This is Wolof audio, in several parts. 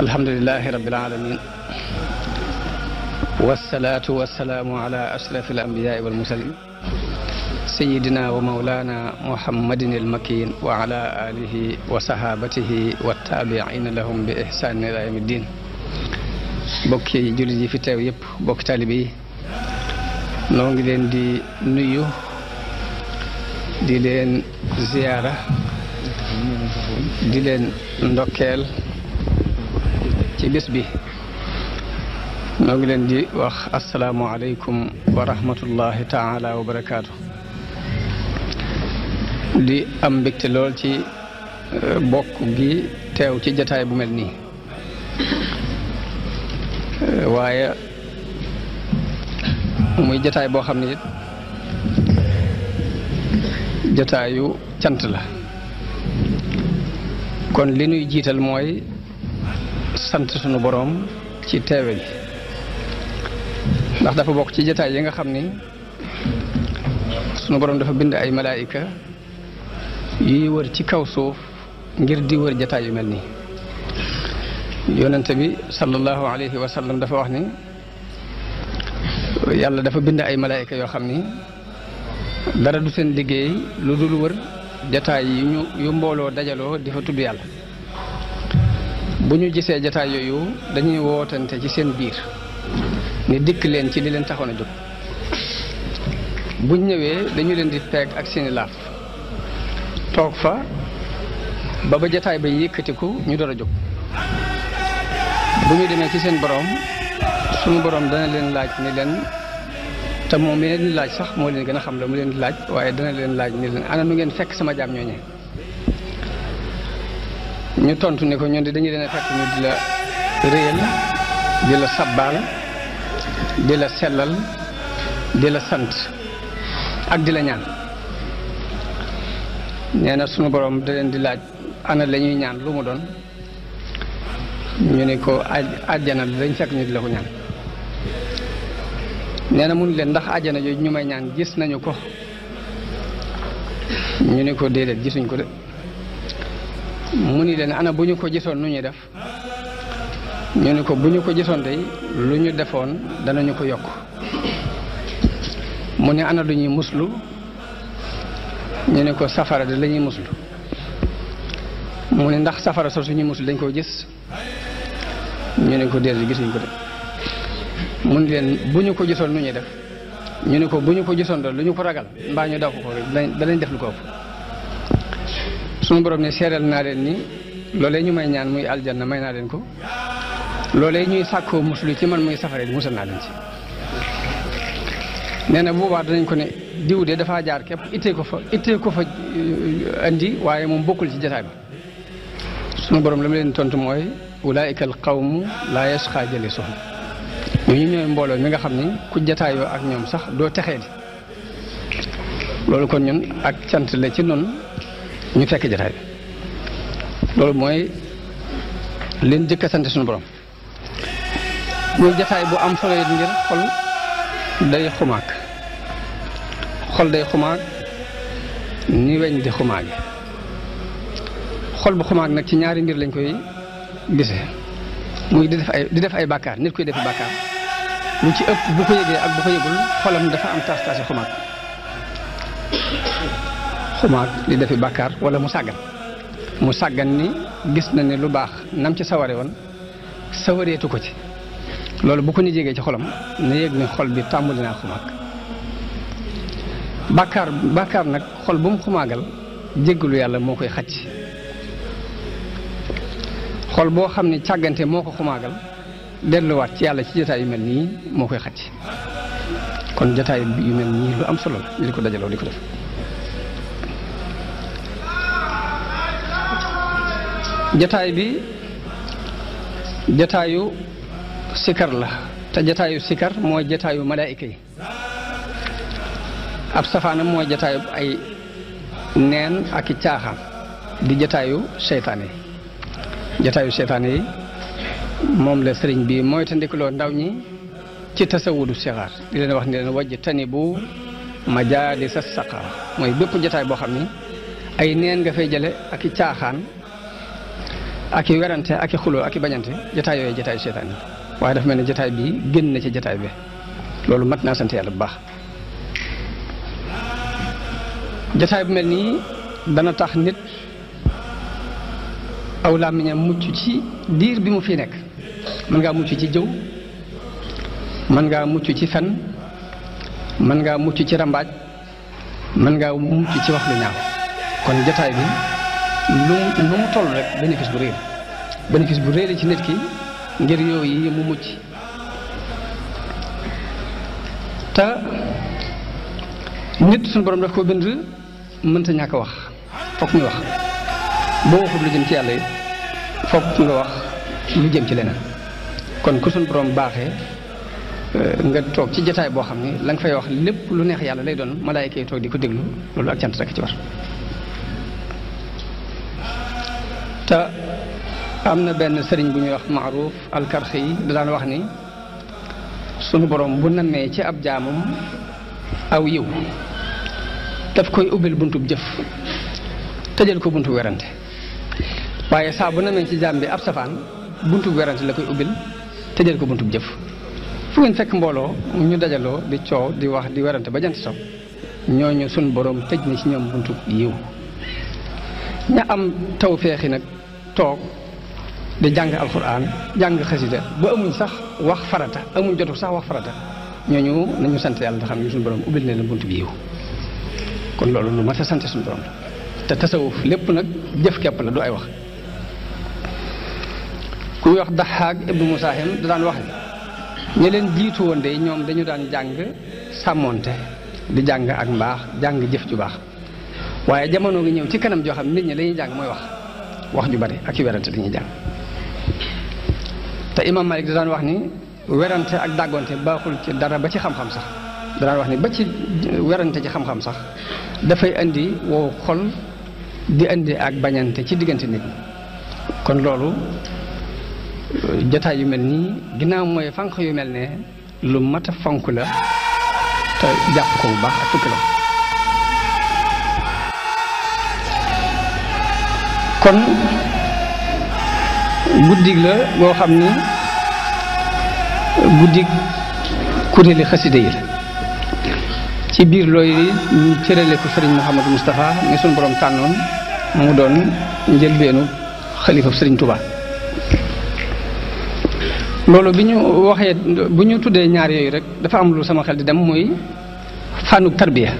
alhamdulilahi rabbil alamin wasalaatu wasalaamu ala ashraf al anbiyaai wal mursalin sayidina wa maulana muhammadin al makin wa ala alihi wa sahabatihi wa tabiina lahum bi ihsanin ila yawmi ddin. bokki jullit yi fi teew yëpp bokki taalibe yi noo ngi leen di nuyu di leen ziyaara di leen ndokkeel ci bis bi. noo ngi leen di wax asalaamualeykum wa rahmatullahi taala wa barakaatu. di am mbégte lool ci bokk gi teew ci jataay bu mel nii waaye muy jataay boo xam ne it jataayu cant la. kon li nuy jiital mooy sant sunu boroom ci teewe gi ndax dafa bokk ci jataay yi nga xam ni sunu boroom dafa bind ay malaayika yuy wër ci kaw suuf ngir di wër jataay yu mel nii. yonente bi sallallahu alayhi wa sallam dafa wax ni yàlla dafa bind ay malaayika yoo xam ni dara du seen liggéey lu dul wër jataay yi yu mbooloo dajaloo di fa tudd yàlla. bu ñu gisee jataay yooyu dañuy wootante ci seen biir ni dikk leen ci li leen taxoon a jóg. buñ ñëwee dañu leen di peeg ak seeni laaf toog fa ba jataay ba yëkkatiku ñu door a jóg. bu ñu demee ci seen borom sunu borom dana leen laaj ni leen te moom mi leen di laaj sax moo leen gën a xam la mu leen di laaj waaye dana leen laaj ni leen ana nu ngeen fekk sama jaam ñooñee. ñu tontu ni ko ñun di dañu leen a fekk ñu di la réyal di la sabbaal di la sellal di la sant ak di la ñaan. nee na sunu borom da leen di laaj ana la ñuy ñaan lu mu doon ñu ne ko àjjana dañ fekk ñu di la ko ñaan. nee na mun leen ndax àjjana jooju ñu may ñaan gis nañu ko ñu ne ko déedéet gisuñ ko de. mu ni leen ana bu ñu ko gisoon nu ñuy def ñu ne ko bu ñu ko gisoon tey lu ñu defoon danañu ko yokk. mu ne ana lu ñuy muslu ñu ne ko safara de la ñuy muslu. mu ne ndax safara soo suñuy muslu dañ koo gis ñu ne ko déedéet gisuñ ko de. mu ne leen bu ñu ko gisoon nu ñuy def ñu ne ko bu ñu ko gisoon de lu ñu ko ragal mbaa ñu daw ko danañ def lu ko ëpp. sunu borom ne seeral naa leen ni loolee ñu may ñaan muy aljanna may naa leen ko loolee ñuy sàkkoo muslu ci man muy safara di musal naa leen ci. nee na boobaa danañ ko ne diw de dafaa jaar képp ittee ko fa andi waaye moom bokkul ci jotaay bi. sunu borom la ma leen tontu mooy ulaa'ika al qawmu laa yasqaa jalisuhum ñooñu ñooy mbooloo mi nga xam ni ku jotaayoo ak ñoom sax doo texee di. loolu kon ñun ak cant la ci noonu ñu fekk jataay bi. loolu mooy leen jëkk a sant suñu borom. muy jataay bu am solo it ngir xol day xumaag ni weñ di xumaage. xol bu xumaag nag ci ñaari mbir lañ koy gisee muy di def ay bàkkaar nit koy defi bàkkaar lu ci ëpp bu ko yëgee ak bu ko yëgul xolam dafa am taas-taasi xumaag di defi bàkkaar wala mu sàggan ni gis na ne lu baax nam ci saware woon sawareetu ko ci. loolu bu ko ni jegee ci xolam na yëg ne xol bi tàmbali naa xumaag. bàkkaar nag xol bu mu xumaagal jéggalu yàlla moo koy xacc. xol boo xam ne càggante moo ko xumaagal delluwaat ci yàlla ci jotaay yu mel nii moo koy xacc. kon jotaay yu mel nii lu am solo la ñu di ko dajaloo di ko def. jataay bi jataayu sikar la te jataayu sikar mooy jataayu malaayika yi. ab safaanam mooy jataayu ay neen ak i caaxaan di jataayu seytaane yi. jataayu seytaane yi moom la sëriñ bi mooy te ndikaloo ndaw ñi ci tasawudu sixaar di leen wax ni leen wajj tani bu majaalisa saqaar mooy bépp jataay boo xam ni ay neen nga fay jële ak i caaxaan ak i werante ak i xuloo ak i bañante jataay yooyu jataay seytaan waaye dafa mel ne jataay bii génn na ci jataay bi loolu mat naa sant yàlla bu baax. jataay bu mel nii dana tax nit aw làmmiñam mucc ci diir bi mu fi nekk. mën ngaa mucc ci jëw, mën ngaa mucc ci fen, mën ngaa mucc ci rambaaj, mën ngaa mucc ci wax lu ñaaw. kon jataay bi lu mu toll rek bénéfice bu réer la ci nit ki ngir yooyu yi mu mucc. te nit suñu borom daf ko bind mënta ñàkk a wax, fokk muy wax. boo waxut lu jëm ci yàlla it fokk nga wax lu jëm ci leneen. kon ku suñu borom baaxee nga toog ci jataay boo xam ne la nga fay wax lépp lu neex yàlla lay doon malaayika yi toog di ko déglu loolu ak cant rek ci war. te am na benn sëriñ bu ñuy wax Maaruf Alkarxi yi da daan wax ni sunu borom bu nammee ci ab jaamam aw yiw daf koy ubbil buntub jëf tëjal ko buntu werante waaye saa bu nammee ci jaam bi ab safaan buntub werante la koy ubbil tëjal ko buntub jëf. fu ngeen fekk mbooloo ñu dajaloo di coow di wax di werante ba jant so ñooñu sunu borom tëj na ci ñoom buntub yiw. ña am tawféexi nag toog di jàng alxuraan jàng xasida ba amuñ sax wax farata amuñ jotu sax wax farata ñooñu nañu sant yàlla nga xam ne suñu borom ubbil na leen bunt bi yiw. kon loolu lu mat a sant suñu borom la te tasawuf lépp nag jëf kepp la du ay wax. ku wax Daxaak ibnu Musaahim da daan wax ni ñi leen jiitu woon de ñoom dañu daan jàng sàmmoonte di jàng ak mbaax jàng jëf ju baax waaye jamono gi ñëw ci kanam joo xam nit ñi lañuy jàng mooy wax ju bari ak yu werante dañuy jàng. te imam Malik da daan wax ni werante ak dàggonte baaxul ci dara ba ci xam-xam sax da daan wax ni ba ci werante ci xam-xam sax dafay indi wow xol di indi ak bañante ci diggante nit ñi. kon loolu jotaay yu mel nii ginnaaw mooy fànq yu mel ne lu mat a fonk la te jàpp ko bu baax ak tukki la. kon guddig la boo xam ni guddig kuréeli xasida yi la ci biir looyu ñu cërale ko sëriñ Mouhamadou Moustapha mi suñu borom tànnoon mu doon njëlbeenu xalifa sëriñ Touba. loolu bi ñu waxee bu ñu tuddee ñaar yooyu rek dafa am lu sama xel di dem muy fànnuk tarbiya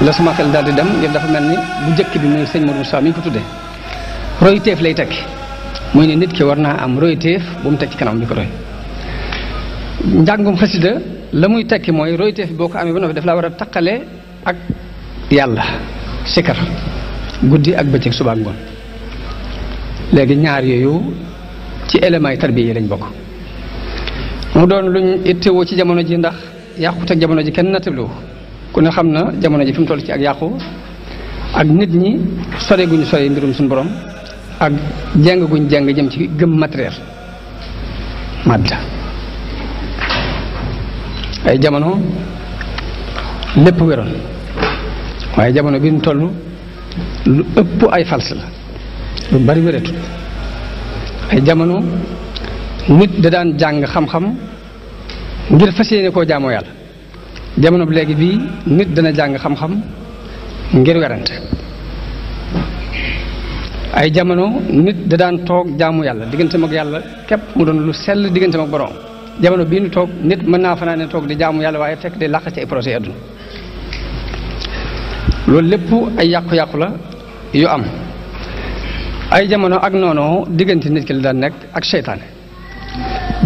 la sama xel daal di dem ngir dafa mel ni bu njëkk bi muy sëñ Modou Moussa mi ñu ko tuddee royteef lay tekki muy ne nit ki war naa am royteef bu mu teg ci kanam bi ko roy. njàngum xasida la muy tekki mooy royteef boo ko amee ba noppi daf laa war a taqale ak yàlla sikar guddi ak bëccëg suba ak ngoon. léegi ñaar yooyu ci éléments yi tarbiya yi lañ bokk mu doon luñ ittewoo ci jamono ji ndax yàqut ak jamono ji kenn nattabloo ku ne xam na jamono ji fi mu toll ci ak yàqu ak nit ñi sore guñ sore mbirum suñu borom ak jeng guñ jeng jëm ci gëm matériel madda ay jamono lépp wéroon waaye jamono bi ñu toll lu ëpp ay fals la lu bari wéretul. ay jamono nit da daan jàng xam-xam ngir fas yéene koo jaamoo yàlla jamono bi léegi bii nit dana jàng xam-xam ngir werante. ay jamono nit da daan toog jaamu yàlla digganteem ak yàlla képp mu doon lu sell digganteem ak borom jamono bii nu toog nit mën naa fanaane toog di jaamu yàlla waaye fekk day làq ci ay projet adduna. loolu lépp ay yàqu-yàqu la yu am. ay jamono ak noonu diggante nit ki la daan nekk ak seytaane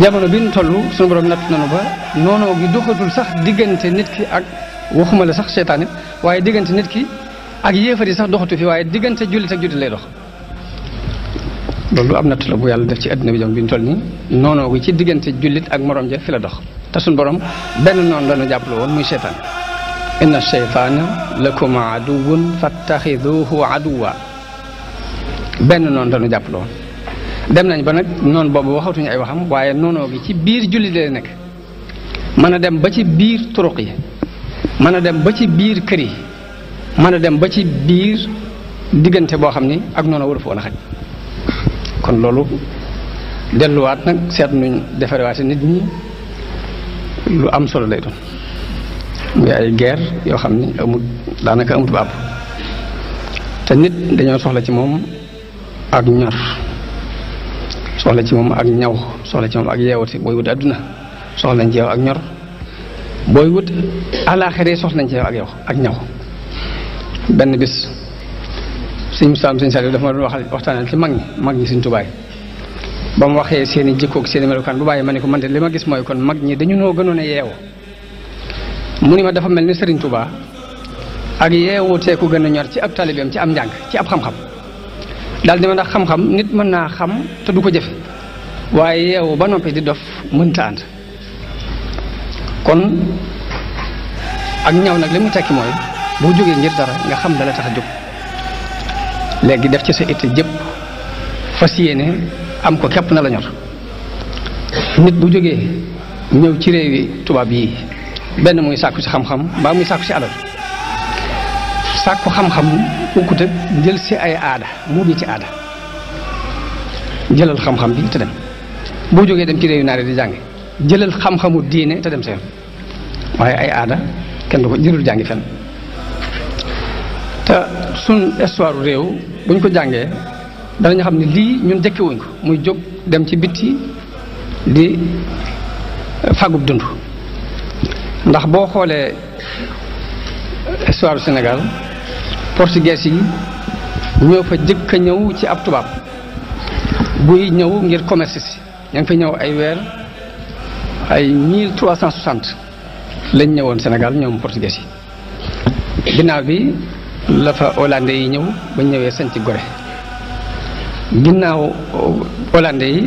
jamono bi ñu toll suñu borom natt nañu ba noonu gi doxatul sax diggante nit ki ak waxuma la sax seytaane waaye diggante nit ki ak yéefar yi sax doxatu fi waaye diggante jullit ak jullit lay dox. loolu am natt la bu yàlla def ci àddina bi jamono bi ñu toll nii noonu gi ci diggante jullit ak morom ja fi la dox te suñu borom benn noonu la ñu jàppale woon muy seytaane. inna seytaana lakum aduwwun fattaxiduhu aduwwa benn noonu dañu jàpp lool dem nañ ba nag noonu boobu waxatuñu ay waxam waaye noonoo gi ci biir jullit lay nekk mën a dem ba ci biir turuq yi mën a dem ba ci biir kër yi mën a dem ba ci biir diggante boo xam ni ak noonu waru fa woon a xaj kon loolu delluwaat nag seet nuñ defarewaate nit ñi lu am solo lay doon muy ay guerre yoo xam ni daanaka amut ba àpp te nit dañoo soxla ci moom ak ñor soxla ci moom ak ñaw soxla ci moom ak yeewati booy wut adduna soxla nañ ci yow ak ñor booy wut àllaaxira soxla nañ ci yow ak ñaw benn bis sëñ Musaa sëñ Saliou dafa ma doon waxtaanal ci mag ñi sëñ Tuubaa ba mu waxee seen i jikkoog seen i melokaan bu bàyyi ma ne ko man de li ma gis mooy kon mag ñi dañu noo gënoon a yeewu mu ni ma dafa mel ni Sëriñ Tuubaa ak yeewu teeku gën a ñor ci ab taalibeem ci am njàng ci ab xam-xam daal di ma ndax xam-xam nit mën naa xam te du ko jëfe waaye yeewu ba noppi di dof mënta ànd kon ak ñaw nag li mu tekki mooy boo jógee ngir dara nga xam dala tax a jóg léegi def ci sa itte jëpp fas yéene am ko képp na la ñor nit bu jógee ñëw ci réewi tubaab yi benn muy sàkku ci xam-xam mbaa muy sàkku ci alal sàkku xam-xam bokkut ak jël si ay aada moo bi ci aada jëlal xam-xam bi te dem boo jógee dem ci réewi naare di jàngi jëlal xam-xamu diine te dem seen waaye ay aada kenn du ko jëlul jàngi fenn te suñ histoire réew buñ ko jàngee danañu xam ne lii ñun jëkkewuñ ko muy jóg dem ci bitti di fàggub dund ndax boo xoolee histoire du Sénégal portugais yi ñoo fa jëkk a ñëw ci ab tubaab buy ñëw ngir commerce si ña ngi fa ñëw ay weer ay 1360 lañ ñëwoon Sénégal ñoom portugais yi ginnaaw bi la fa hollandais yi ñëw ba ñëwee sanc Gorée ginnaaw hollandais yi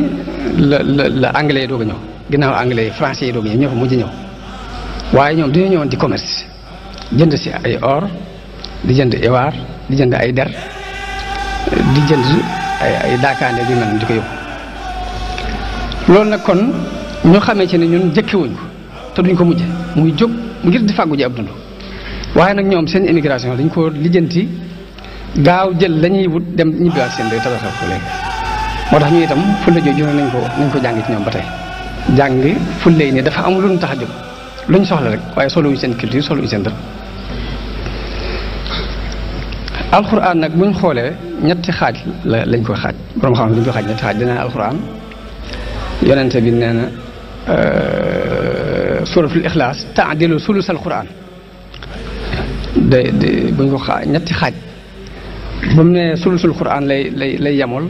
la anglais yi doog a ñëw ginnaaw anglais yi français yi doog a ñëw ñoo fa mujj ñëw waaye ñoom dañoo ñëwoon di commerce jënd si ay or di jënd iwaar di jënd ay der di jënd ay daakaande bi mel di ko yóbbu loolu nag kon ñu xamee ci ne ñun jëkkewuñ ko te duñ ko mujje muy jóg ngir di fàggu ji ab dund waaye nag ñoom seen immigration dañ ko lijjanti gaaw jël la ñuy wut dem ñibbiwaat seen réew tabaxal ko léegi moo tax ñu itam fulla jooju nañ ko jàng ci ñoom ba tey jàng fulla yi ne dafa am lu ñu tax a jóg lu ñu soxla rek waaye solo wu seen culture solo wu seen dër alxuraan nag buñ xoolee ñetti xaaj lañ koy xaaj borom xam ne dañ koy xaaj ñetti xaaj dina alxuraan yonente bi nee na suratul ixlaas taadilu sulusal quraan de buñ ko xaaj ñetti xaaj ba mu ne sulusul quraan lay yemul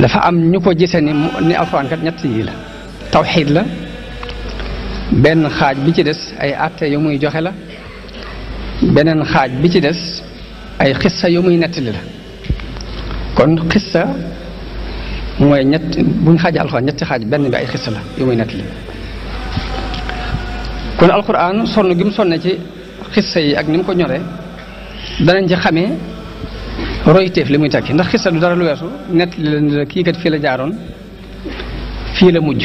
dafa am ñu ko gisee ni alxuraan kat ñett yi la tawxiid la benn xaaj bi ci des ay àtte yu muy joxe la beneen xaaj bi ci des ay xissa yu muy nettali la kon xissa mooy buñ xaaj alxuraan ñetti xaaj benn bi ay xissa la yu muy nettali kon alxuraan sonn gi mu sonne ci xissa yi ak ni mu ko ñoree danañ ci xamee royteef li muy tekki ndax xissa du dara lu weesu nettali la kii kat fii la jaaroon fii la mujj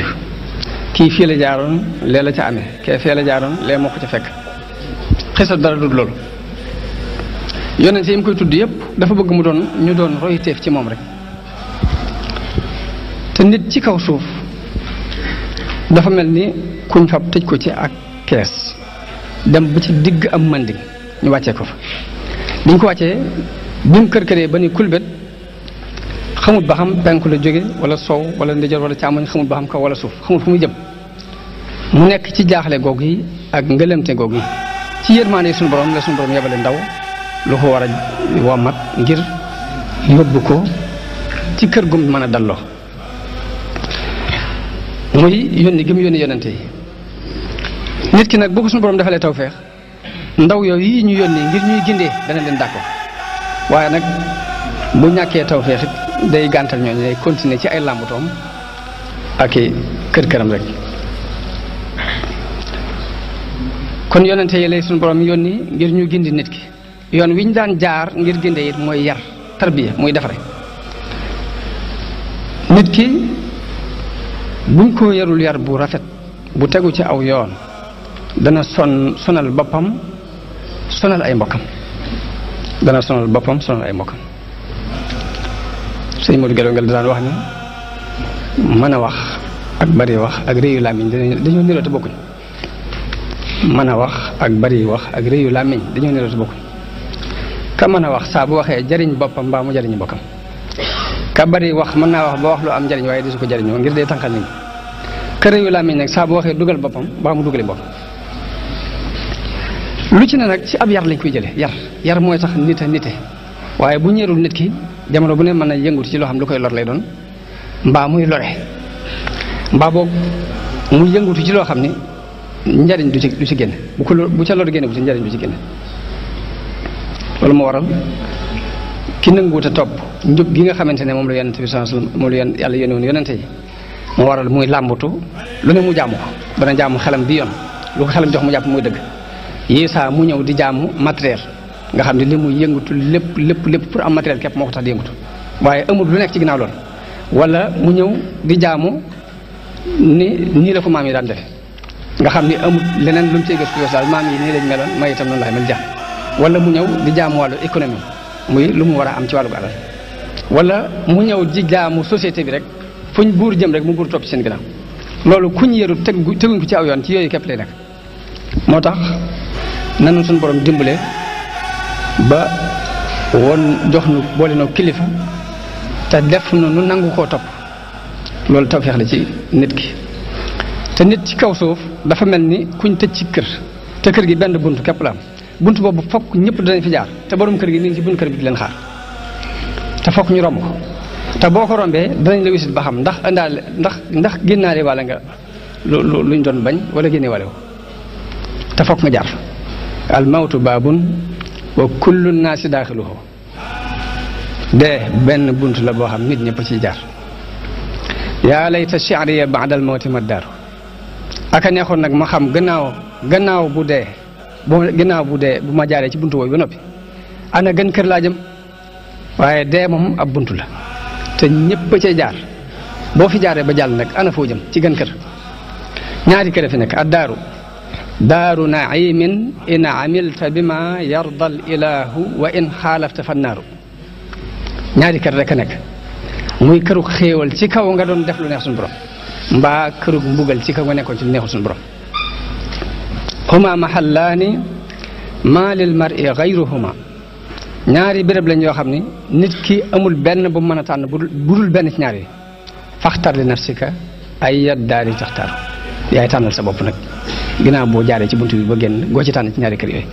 kii fii la jaaroon lee la ca amee kee fee la jaaroon lee moo ko ca fekk xisa dara du loolu yonent yi mu koy tudd yëpp dafa bëgg mu doon ñu doon royteef ci moom rek te nit ci kaw suuf dafa mel ni kuñ fab tëj ko ci ak kees dem ba ci digg am mandi ñu wàccee ko fa bi ñu ko wàccee bi mu kër-këree ba ni kulbét xamut ba xam penku la jóge wala sow wala ndijoor wala càmmoñ xamut ba xam kaw wala suuf xamut fu muy jëm mu nekk ci jaaxle goog yi ak ngëlëmte goog yi ci yërmaande suñu borom la suñu borom yebale ndaw lu ko war a womat ngir yóbbu ko ci kër gum mën a dalloo muy yónni gi mu yónni yonente yi nit ki nag boo ko suñu borom defalee tawfeex ndaw yooyu yi ñu yónni ngir ñuy gindee dana leen d'accord waaye nag bu ñàkkee tawfeex it day gàntal ñooñu day continuer ci ay làmbutoom ak i kër-këram rek kon yonente yi lay suñu borom yónni ngir ñu gindi nit ki yoon wi ñu daan jaar ngir ginde it mooy yar tarbiya muy defare nit ki buñ ko yarul yar bu rafet bu tegu ci aw yoon dana sonal boppam sonal ay mbokkam dana sonal boppam sonal ay mbokkam sëñ Modou Guèye daan wax ni mën a wax ak bari wax ak réyu làmmiñ dañoo niroo te bokkuñ. mën a wax ak bari wax ak réyu làmmiñ dañoo niroo te bokkuñ. ka mën a wax saa bu waxee jariñ boppam mbaa mu jariñu bokkam. ka bari wax mën naa wax ba wax lu am njariñ waaye desu ko jariñoo ngir day tànqal nit ñi. ka réyu làmmiñ nag saa bu waxee dugal boppam mbaa mu dugali boppam. lu ci ne nag ci ab yar lañ koy jële yar mooy tax nit a nite waaye bu ñeerul nit ki jamono bu ne mën na yëngutu ci loo xam lu koy lor lay doon mbaa muy lore mbaa boog muy yëngutu ci loo xam ni njariñ du ci génne bu ca lor génne bu ci njariñ du ci génne. loolu moo waral ki nanguwut a topp njub gi nga xamante ne moom la yonente bi sallallahu alayhi wasallam moom la yàlla yónni woon yonente yi moo waral muy làmbatu lu ne mu jaamu ko dana jaamu xelam bi yoon lu ko xelam jox mu jàpp muy dëgg. Yisaa mu ñëw di jaamu matériel nga xam ne li muy yëngatu lépp pour am matériel képp moo ko tax di yëngatu waaye amul lu nekk ci ginnaaw loolu. wala mu ñëw di jaamu nii la ko maam yi daan defe nga xam ni amul leneen lu mu cay gëstu daal maam yi nii lañ meloon may itam noonu laay mel jaam. wala mu ñëw di jaamu wàllu économie muy lu mu war a am ci wàllu alal wala mu ñëw di jaamu société bi rek fuñ buur jëm rek mu buur topp ci seen ginnaaw loolu kuñ yëru teguñ ko ci aw yoon ci yooyu képp lay nekk. moo tax nanu suñu borom dimbale ba woon jox nu boole noo kilifa te def nu nangu koo topp loolu tawfeex la ci nit ki. te nit ci kaw suuf dafa mel ni kuñ tëj ci kër te kër gi benn bunt képp la am bunt boobu fokk ñëpp danañ fi jaar te borom kër gi mi ngi ci bunt kër bi di leen xaar te fokk ñu romb ko te boo ko rombee danañ la wisit ba xam ndax indaale ndax génnaale wala nga luñ doon bañ wala génne wale ko te fokk nga jaar al mawtu baabun wa kullu naasi daaxiluhu dee benn bunt la boo xam nit ñëpp ciy jaar. yaa layta shi'riya ba'dal mawti ma daaru aka neexoon nag ma xam gannaaw bu dee bu ma jaaree ci buntu boobu ba noppi ana gën kër laa jëm waaye dee moom ab buntu la te ñëpp a cay jaar boo fi jaaree ba jàll nag ana foo jëm ci gën kër. ñaari kër fi nekk ad daaru naimin in amilta bima yarda al ilahu wa in xaalafta fa naaru ñaari kër rek a nekk muy këru xéewal ci kaw nga doon def lu neex suñu borom mbaa këru mbugal ci kaw nga nekkoon ci lu neexul suñu borom. huma mahallaani ma lil mar'i gayruhuma ñaari béréb lañ yoo xam ni nit ki amul benn bu mën a tànn budul benn ci ñaar yi faxtar li nafsika ay daari taxtaaru yaay tànnal sa bopp nag ginnaaw boo jaaree ci buntu bi ba génn goo ci tànn ci ñaari kër yooyu.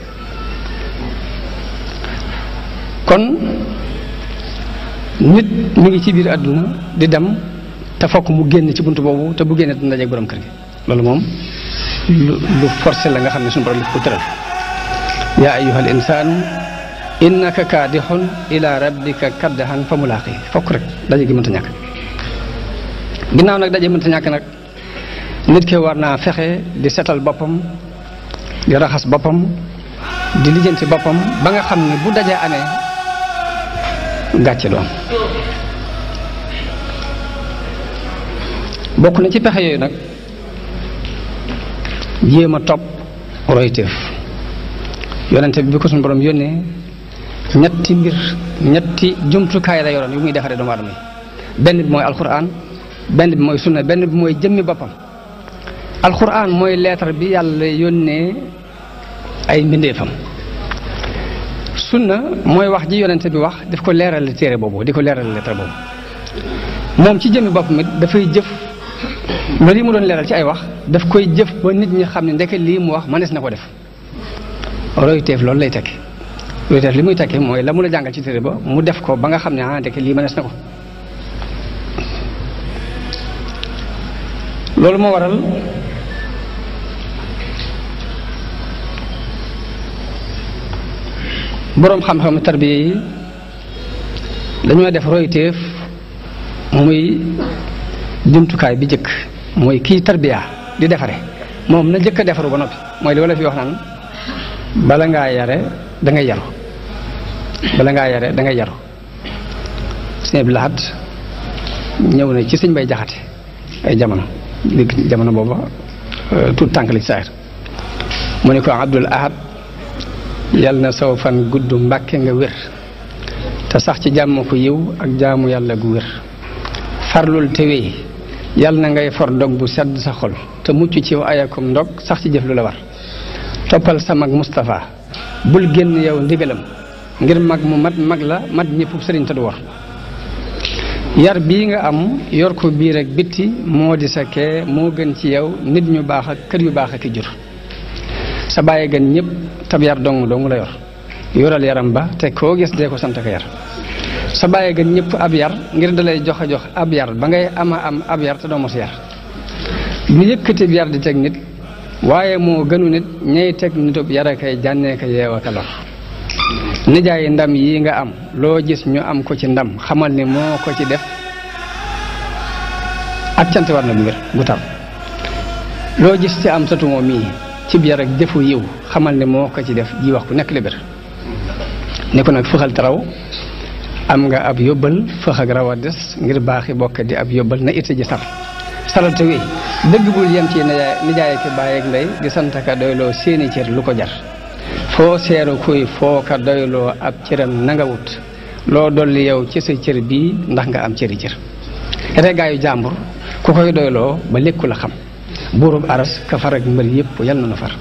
kon nit mi ngi ci biir àdduna di dem te fokk mu génn ci buntu boobu te bu génnee dina dajeeg borom kër gi loolu moom lu forcé la nga xam ne suñu borom li ko tëral. yaa ayyuhal insaanu innaka kaadixun ila rabbika kaddahan fa mulaaqi fokk rek daje gi mënta ñàkk. ginnaaw nag daje mënta ñàkk nag nit ki war naa fexe di setal boppam di raxas boppam di lijjanti boppam ba nga xam ne bu dajee amee gàcce doon. bokk na ci pexe yooyu nag jéem a topp royteef yonente bi ko suñu borom yónnee ñetti jumtukaay la yoroon yu muy defaree doomu aadama yi benn bi mooy alquran benn bi mooy sunna benn bi mooy jëmmi boppam. alquran mooy lettre bi yàlla yónnee ay mbindeefam sunna mooy wax ji yonente bi wax daf ko leeral téere boobu di ko leeral lettre boobu moom ci jëmmi boppam it dafay jëf loolu yi mu doon leeral ci ay wax daf koy jëf ba nit ñi xam ne ndeke lii mu wax mënees na ko def. royteef loolu lay tekki royteef li muy tekki mooy la mu la jàngal ci téere ba mu def ko ba nga xam ne ndeke lii mënees na ko. loolu moo waral boroom xam-xam tarbiya yi dañoo def royteef muy jumtukaay bi jëkk mooy kii tarbiya di defare moom na jëkk a defaru ba noppi mooy li wala fi wax naan bala ngaa yare da ngay yaru sëñ bi laxat ñëw na ci sëñ bay jaxate ay jamono booba tuut tànk li ci saayir mu ne ko Abdul Ahad yal na saw fan gudd mbàkke nga wér te sax ci jàmm ko yiw ak jaamu yàlla gu wér farlul te wéy yàlla na ngay for dog bu sedd sa xol te mucc ci ayakum ndog sax ci jëf lu la war toppal sa mag Moustapha bul génn yow ndigalam ngir mag mu mag la mat ñëpp sëriñ te du war yar bii nga am yor ko biir ak bitti moo di sa kee moo gën ci yow nit ñu baax ak kër yu baax ak i jur sa bàyyi gën ñëpp tab yar dong la yor yoral yaram ba te koo gis dee ko sant ko yar sa bàyyi gën ñëpp ab yar ngir dalay jox ab yar ba ngay ama am ab yar te doo mos yar ñu yëkkati bi yar di teg nit waaye moo gënu nit ñay teg nitub yara kay jànnee ko yeewa ka lor nijaay ndam yi nga am loo gis ñu am ko ci ndam xamal ni moo ko ci def ak cant war na bu wér gu tar loo gis ci am satumoo mii ci biir ak jëfu yiw xamal ni moo ko ci def ji wax ku nekk li bir ne ko nag fëxal taraw am nga ab yóbbal fëx ak raw a des ngir baaxi bokk di ab yóbbal na itte ji saral te wéy dëgg bul yem ci nijaay ki bàyyi ak ndey di sant ka doyloo seeni cër lu ko jar foo seeru kuy foo ka doyloo ab cëram nanga wut loo dolli yow ci sa cër bii ndax nga am cëri cër regaayu jàmbur ku koy doyloo ba lékku la xam buurub aras ka far ak mbër yëpp yal na nu far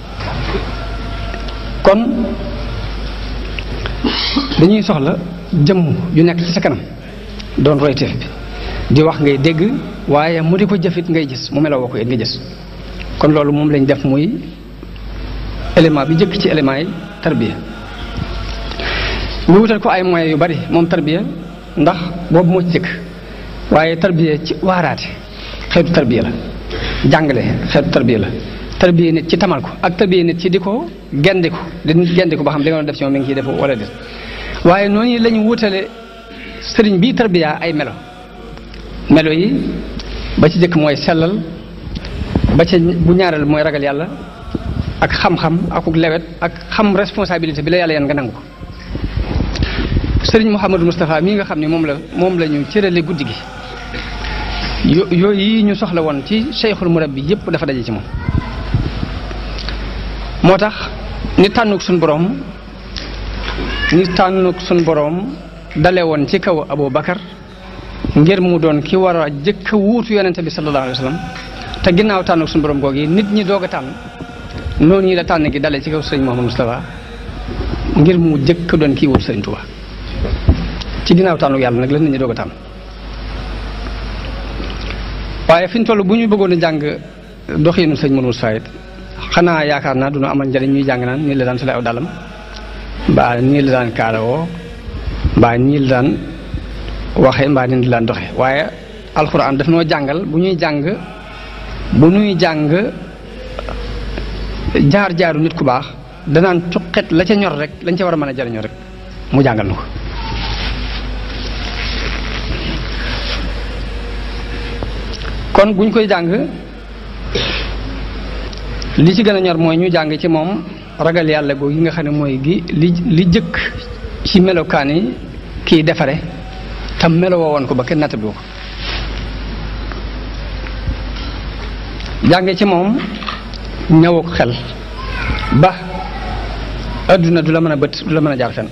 kon dañuy soxla jëmm yu nekk ci sa kanam doon royteef bi di wax ngay dégg waaye mu di ko jëfit ngay gis mu meloo ko it nga gis kon loolu moom lañ def muy élément bi njëkk ci élément yi tarbiya ñu wutal ko ay moyens yu bari moom tarbiya ndax boobu moo ci jëkk waaye tarbiya ci waaraate xeetu tarbiya la jàngale xeetu tarbiya la tarbiya nit ci tamal ko ak tarbiya nit ci di ko gendiku ba xam li nga doon def ci moom mi ngi ciy def wala déet waaye noonu la ñu wutale sëriñ bi tarbiya ay melo yi ba ci jëkk mooy sellal ba ci bu ñaareel mooy ragal yàlla ak xam-xam akuk lewet ak xam responsabilité bi la yàlla yan nga nangu ko sëriñ Mouhamadou Moustapha mii nga xam ne moom la ñu cërale guddi gi yooyu yi ñu soxla woon ci cheikhul murabbi yëpp dafa daje ci moom moo tax ni tànnuk suñ boroom dale woon ci kaw Abou Bakar ngir mu doon ki war a jëkk a wuutu yonente bi sallallahu alayhi wa sallam te ginnaaw tànnuk suñ boroom googu nit ñi doog a tànn noonu ñi la tànn gi dale ci kaw sëriñ Mouhamadou Moustapha ngir mu jëkk doon kii wuutu sëriñ Touba ci ginnaaw tànnuk yàlla nag la nit ñi doog a tànn waaye fi ñu toll bu ñu bëggoon a jàng doxiinu sëñ Mouhamadou Moustapha xanaa yaakaar naa duna amal njëriñ ñuy jàng naan nii la daan sole aw dàllam mbaa nii la daan kaalawoo mbaa nii la daan waxe mbaa nii la daan doxe waaye alxuraan daf noo jàngal bu ñuy jàng jaar-jaaru nit ku baax danaan cuqet la ca ñor rek lañ ca war a mën a jariñoo rek mu jàngal na ko kon buñ koy jàng li ci gën a ñor mooy ñu jàng ci moom ragal yàlla googu yi nga xam ne mooy li jëkk ci melokaan yi kii defare tam melowoo woon ko ba kenn nattabi ko jànge ci moom ñëwuk xel ba adduna du la mën a bët du la mën a jaar fen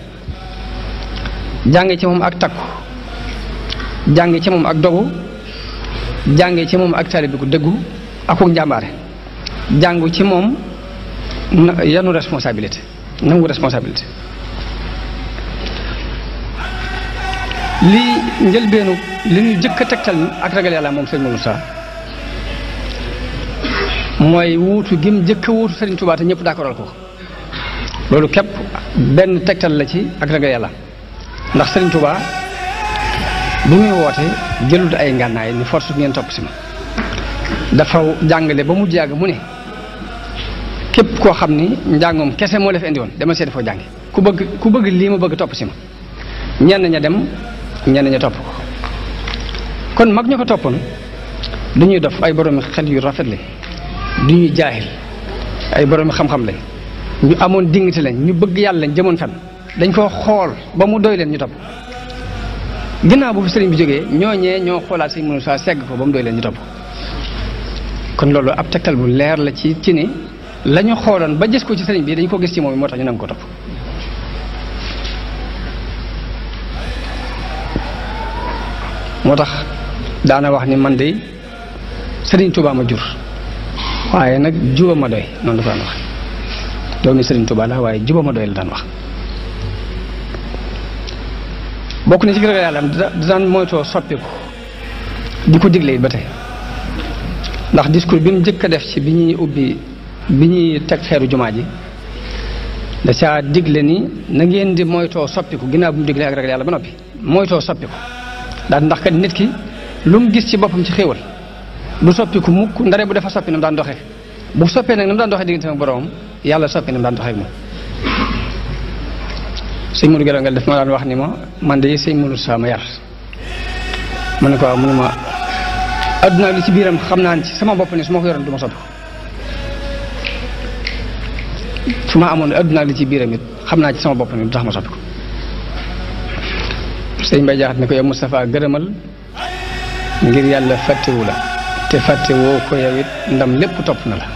jànge ci moom ak takku jànge ci moom ak dogu jànge ci moom ak taalibe ku dëggu akuk njàmbaare jàngu ci moom yanu responsabilité nangu responsabilité lii njëlbeenu li ñu jëkk a tegtal ak ragal yàlla moom sëñ Moussa mooy wuutu gim jëkk a wuutu Sëriñ Tuubaa te ñëpp d'accordal ko loolu képp benn tegtal la ci ak ragal yàlla ndax Sëriñ Tuubaa bu muy woote jëlut ay ngànnaay ni force ngeen topp si ma dafa jàngale ba mu jàgg mu ne képp koo xam ni njàngoom kese moo la fi indi woon dama seeti foo jànge ku bëgg lii ma bëgg topp si ma ñenn ña dem ñenn ña topp ko kon mag ña ko toppoon du ñuy dof ay boroomi xel yu rafet lañ du ñuy jaahil ay boroomi xam-xam lañ ñu amoon dignité lañ ñu bëgg yàlla lañ jëmoon fen dañ koo xool ba mu doy leen ñu topp ginnaaw bu fi sëriñ bi jógee ñooñee ñoo xoolaat sëriñ Moussa segg ko ba mu doy leen ñu topp kon loolu ab tegtal bu leer la ci ni la ñu xooloon ba gis ko ci sëriñ bi dañ ko gis ci moom moo tax ñu nangu ko topp moo tax daana wax ni man de Sëriñ Tuubaa ma jur waaye nag juba ma doy noonu la ko daan wax doomi Sëriñ Tuubaa la waaye juba ma doy la daan wax. bokk na ci ragal yàlla am daan moytoo soppiku di ko digle ba tey ndax discours bi mu njëkk a def ci bi ñuy teg xeeru jumaa ji da caa digle ni na ngeen di moytoo soppiku ginnaaw bu mu diglee ak ragal yàlla ba noppi moytoo soppiku daal ndax kat nit ki lu mu gis ci boppam ci xéewal du soppiku mukk ndare bu dafa soppi na mu daan doxee bu soppee nag na mu daan doxee diggante ak boroomam yàlla soppi na mu daan doxee ak moom. sëñ Modou Guèye nga def ma daan wax ni ma man de sëñ Modou Sa ma yar ma ne ko waaw mu ne ma adduna li ci biiram xam naa ci sama bopp ni su ma ko yoroon du ma soppi su ma amoon adduna li ci biiram it xam naa ci sama bopp ni du tax ma soppi ko. sëñ Mbaye Jaxate ne ko yow Moustapha gërëmal ngir yàlla fàttewu la te fàttewoo ko yow it ndam lépp topp na la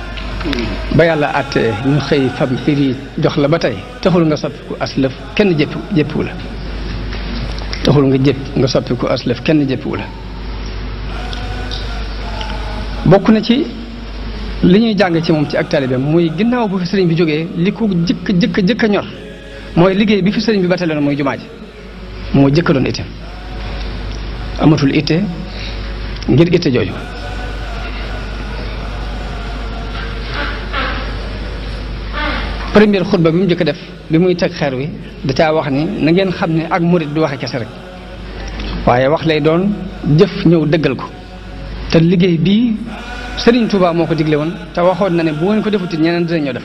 ba yàlla àttee ñu xëy fab firi jox la ba tey taxul nga soppiku aslëf kenn jëppiwu la taxul nga soppiku aslëf kenn jëppiwu la. bokk na ci li ñuy jàng ci moom ci ak taalibeem muy ginnaaw bu fi sëriñ bi jógee li ko jëkk a ñor mooy liggéey bi fi sëriñ bi batale na muy jumaa ji moo jëkka doon itte amatul itte ngir itte jooju. première xutba bi mu njëkk a def bi muy teg xeer wi da caa wax ni na ngeen xam ne ak murit du waxe kese rek waaye wax lay doon jëf ñëw dëggal ko te liggéey bii Sëriñ Tuubaa moo ko digle woon te waxoon na ne bu ngeen ko defutit ñeneen dinañ ñoo def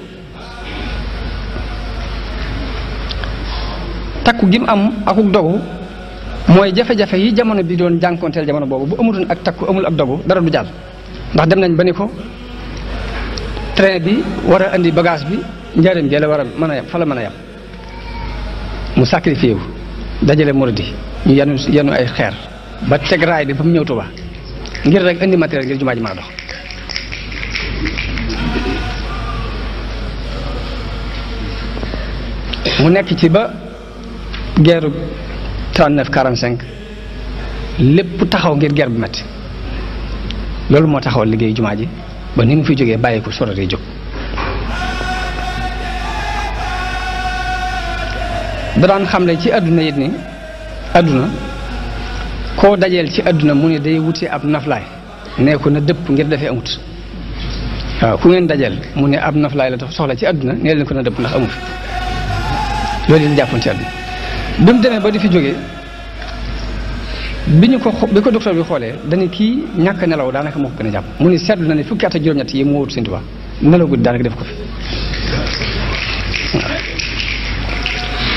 takku gi mu am akuk dogu mooy jafe-jafe yi jamono bi doon jànkonteel jamono boobu bu amutoon ak takku amul ak dogu dara du jàll ndax dem nañ ba ni ko train bi war a indi bagage bi njaareem bi la war a mën a yem fa la mën a yem mu sacrifié wu dajale murid yi ñu yanu ay xeer ba teg raay bi ba mu ñëw Tuuba ngir rek indi matériel ngir jumaa ji mën a dox. mu nekk ci ba guerre 39-45 lépp taxaw ngir guerre bu metti loolu moo taxawal liggéey jumaa ji ba ni mu fi jógee bàyyi ko sororee jóg. da daan xamle ci àdduna it ni àdduna koo dajeel ci àdduna mu ne day wuti ab naflaay nee ko na dëpp ngir dafee amut waaw ku ngeen dajeel mu ne ab naflaay la soxla ci àdduna nee leen ko na dëpp ndax amut loolu leen jàppoon ci àdduna bi mu demee ba di fi jógee bi ko docteur bi xoolee dañu kii ñàkk nelaw daanaka moo ko gën a jàpp mu ne seetlu na ne fukki at ak juróom-ñett yi mu wut Sëñ Tuubaa nelaw guddi daanaka def ko fi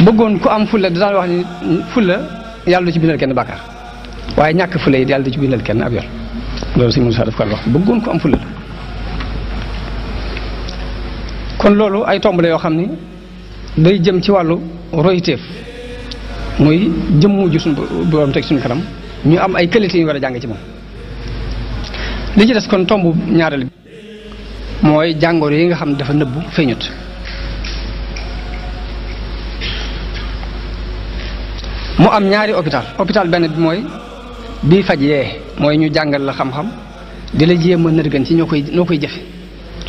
bëggoon ku am fulla da daan wax ni fulla yàlla du ci bindal kenn bàkkaar waaye ñàkk fulla yi yàlla du ci bindal kenn ab yool loolu Sëñ Muusaa daf ko wax bëggoon ku am fulla la kon loolu ay tomb la yoo xam ni day jëm ci wàllu royteef muy jëmmu ju suñu borom teg suñu kanam ñu am ay qualité yu war a jàng ci moom. li ci des kon tomb ñaareel bi mooy jàngoro yi nga xam ne dafa nëbbu feeñut mu am ñaari hôpital benn bi mooy bii faj yee mooy ñu jàngal la xam-xam di la jéem a nërgan ci noo koy jëfe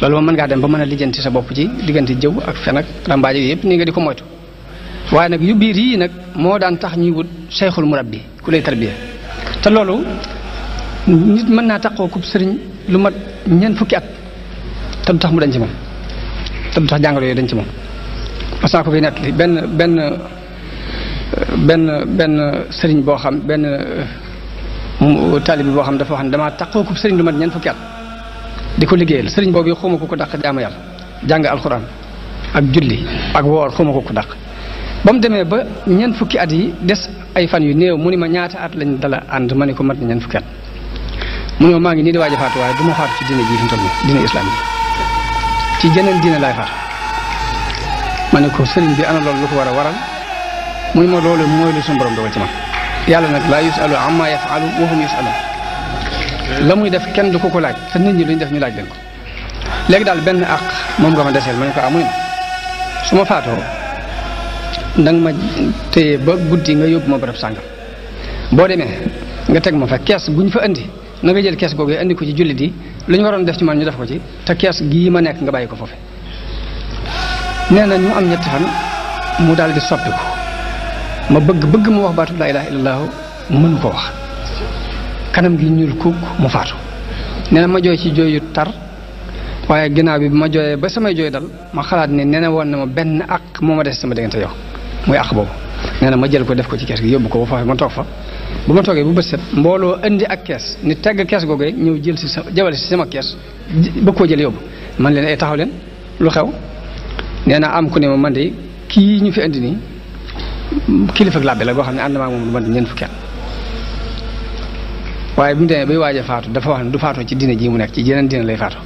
loolu moom mën ngaa dem ba mën a lijjanti sa bopp ci diggante jëw ak fen ak rambaaj yooyu yëpp nii nga di ko moytu waaye nag yu biir yii nag moo daan tax ñuy wut cheikhul murabbi ku lay tarbiya te loolu nit mën naa taxoo kub sëriñ lu mat ñeent fukki at te du tax mu dañ ci moom te du tax jàngoro yooyu dañ ci moom parce que ko fi nekk benn sëriñ boo xam benn taalibi boo xam dafa wax ne damaa taxoo kub sëriñ lu mat ñeent fukki at di ko liggéeyal sëriñ boobu yi xuma ko dàq jaamu yàlla jàng alxuraan ak julli ak woor xuma ko dàq ba mu demee ba ñeent fukki at yi des ay fan yu néew mu ni ma ñaata at lañ dala ànd ma ne ko mat na ñeent fukki at mu ne ma maa ngi nii di waaj a faatu waaye du ma faatu ci diine ji fi mu toll nii diine islam ji ci jeneen diine laay faatu ma ne ko sëriñ bi ana loolu lu ko war a waral mu ne ma loolu mooy lu suñu borom dogal ci man yàlla nag laa yusalu amma yafalu wa hum yusalu la muy def kenn du ko laaj te nit ñi luñ def ñu laaj leen ko léegi daal benn àq moom nga ma deseel ma ne ko amuy na su ma faatoo danga ma téye ba guddi nga yóbbu ma barab sàngam boo demee nga teg ma fa kees guñ fa andi na nga jël kees googu andi ko ci jullit yi lu ñu waroon def ci man ñu def ko ci te kees gii ma nekk nga bàyyi ko foofu. nee na ñu am ñetti fan mu daal di soppiku ma bëgg mu wax baatu laa ilaaha illallaah mënu ko wax kanam gi ñuul kuk mu faatu. nee na ma jooy ci jooy yu tar waaye ginnaaw bi ma jooyee ba samay jooy dal ma xalaat ne nee na woon na ma benn àq moo ma des sama diggante yow muy àq boobu. nee na ma jël ko def ko ci kees gi yóbbu ko ba foofu ma toog fa bu ma toogee bu bët set mbooloo indi ak kees ni tegg kees googee ñëw jël si jawale si sama kees ba koo jël yóbbu man leen ay taxaw leen lu xew. nee na am ku ne ma man de kii ñu fi indi nii kilifa ak làbbe la goo xam ne ànd maa moom lu man di ñeent fukki at waaye bi mu demee bay waaj a faatu dafa wax ne du faatoo ci diine ji mu nekk ci yeneen diine lay faatoo.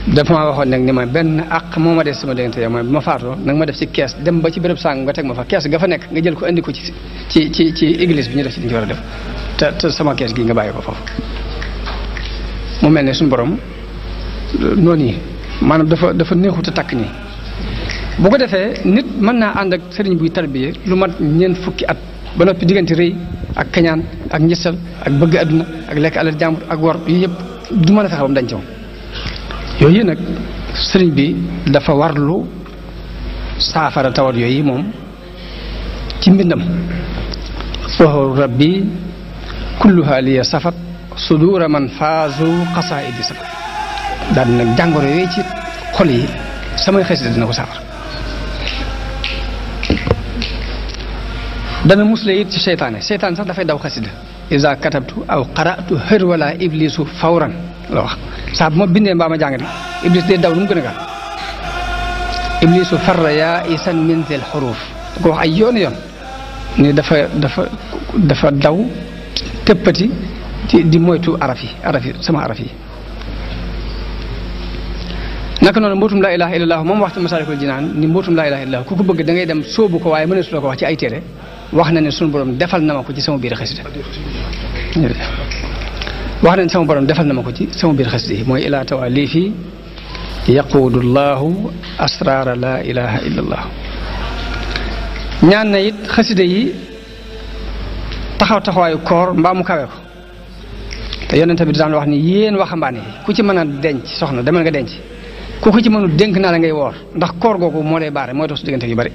dafa maa waxoon nag ni ma benn àq moo ma des sama diggante yow mooy bu ma faatoo nag ma def ci kees dem ba ci béréb sàng nga teg ma fa kees ga fa nekk nga jël ko indi ko ci église bi ñu def ci li ñu war a def te sama kees gi nga bàyyi ko foofu. mu mel ne suñu borom noonu yi maanaam dafa neexut a takk nii bu ko defee nit mën naa ànd ak sëriñ buy tarbiye lu mat ñeent fukki at ba noppi diggante rëy ak kañaan ak njësal ak bëgg adduna ak lekk alal jàmbur ak wor yu yëpp du mën a fexe ba mu dañ ci moom. yooyu nag sëriñ bi dafa warlu saafara tawat yooyu moom ci mbindam waxu rabbi kulluha liya safat sudura man faazu qasaidi safat daal di nag jàngoro yooyu ci xol yi samay xasida dina ko saafara. dana musle it ci seytaane sax dafay daw xasida iza katabtu aw qara'tu hër wala iblisu fawran la wax saa bu ma bindee mbaa ma jàng rek iblis day daw lu mu gën a gaaw iblisu farra yaa isan min zil xuruuf da ko wax ay yoon ni dafa daw tëppati di moytu araf yi sama araf yi. naka noonu mbootum laa ilaaha illallaah moom wax ci Masaalikul Jinaan ni mbootum laa ilaaha illallaah ku ko bëgg da ngay dem sóobu ko waaye mëneesu la ko wax ci ay téere wax na ne sunu borom defal na ma ko ci sama biir xasida wax nañ sama borom defal na ma ko ci sama biir xasida yi mooy ilaa tawalifi yaquudu llahu asraara laa ilaha illa allah. ñaan na it xasida yi taxawaayu koor mbaa mu kawe ko te yonent bi daan wax ni yéen waxambaane yi ku ci mën a denc soxna demal nga denc ku ko ci mënul dénk naa la ngay woor ndax koor googu moo lay baare mooy tax su diggante yu bari.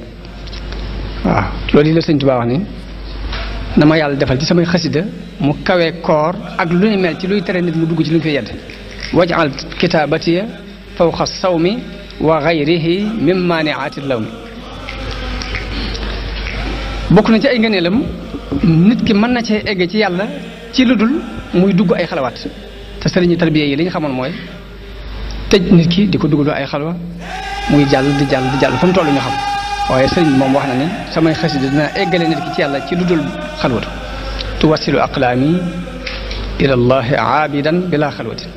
waaw loolu yi la Sëñ Tuubaa wax ni na ma yàlla defal ci samay xasida mu kawee koor ak lu ñu mel ci luy tere nit mu dugg ci lu ñu koy yedd waj'al kitaabatiya fawqa sawmi wa ghayrihi min maani'aati lawmi. bokk na ci ay ngëneelam nit ki mën na cee egg ci yàlla ci lu dul muy dugg ay xalawaat te sëriñu tarbiya yi li ñu xamoon mooy tëj nit ki di ko duggaloo ay xalwa muy jàll di jàll fa mu toll ñu xam waaye sëriñ bi moom wax na ne samay xasida dina eggale nit ki ci yàlla ci lu dul xalwatu tuwasilu aqlaami ila llahi aabidan bila xalwatin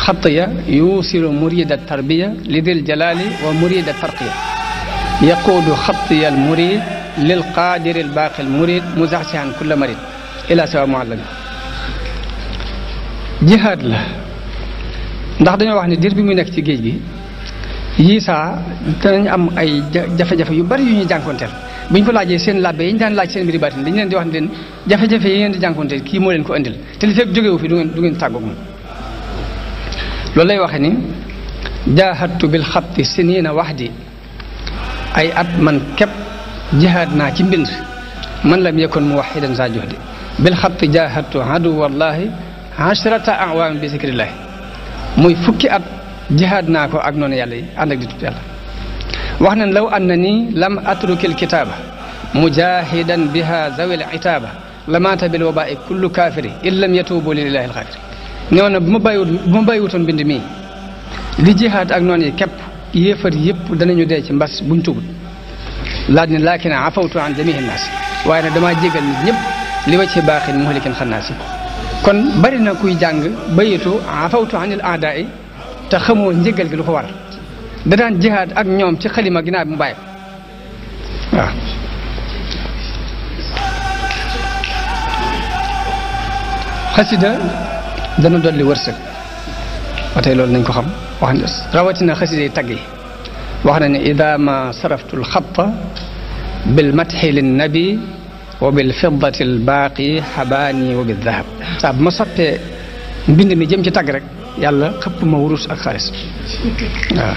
xatiya yuusilu murida tarbiya li dil jalali wa murida tarqiya yaquudu xatiya al murid lil qaadiri al baaqi al murid muzaxsihan kulla marid ila sawa muallami. jihaad la ndax dañoo wax ne diir bi muy nekk ci géej gi yii saa danañ am ay jafe-jafe yu bari yu ñuy jànkonteel bu ñu ko laajee seen labbe yi ñu daan laaj seen mbiri baatin dañu leen di wax ne leen jafe-jafe yi ngeen di jànkonteel kii moo leen ko indil te li fekk jógewu fi du ngeen tàggoog moom. loolu lay waxe ni jaahadtu bil xatti siniina waxdi ay at man képp jihaad naa ci mbind man lam yakun muwaxidan saa juhdi bil xatti jaahadtu aduwallahi ashrata awaam bi zikrillahi muy fukki at jihaad naa ko ak noonu yàlla yi ànd ak di tudd yàlla. wax nañ law anna ni lam atrukil kitaaba mujahidan biha zawil itaaba lamaata bil wabaa'i kullu kaafiri in lam yatuubu lillahi alxaafiri. nee na bu ma bàyyiwutoon bind mii li jihaad ak noonu yi képp yéefar yëpp danañu dee ci mbas buñ tubut laaj ne laakin afawtu an jamihi nnaas waaye nag damaa jégal nit ñëpp li wa ci baaxin muhlikin xannaasi. kon bari na kuy jàng bayitu afawtu anil a'daa'i te xamoo njëgal gi lu ko waral da daan jihaad ak ñoom ci xalima ginnaaw bi mu bàyyi ko waaw. xasida dana dolli wërsëg ba tey loolu nañ ko xam wax na rawatina xasida yi tagg yi wax na ne ida ma saraftu lxatta bil matxi linnabi wa bil fiddati al baaqi xabaani wa bil dahab saa bu ma soppee mbind mi jëm ci tagg rek yàlla xëpp ma wurus ak xaalis waaw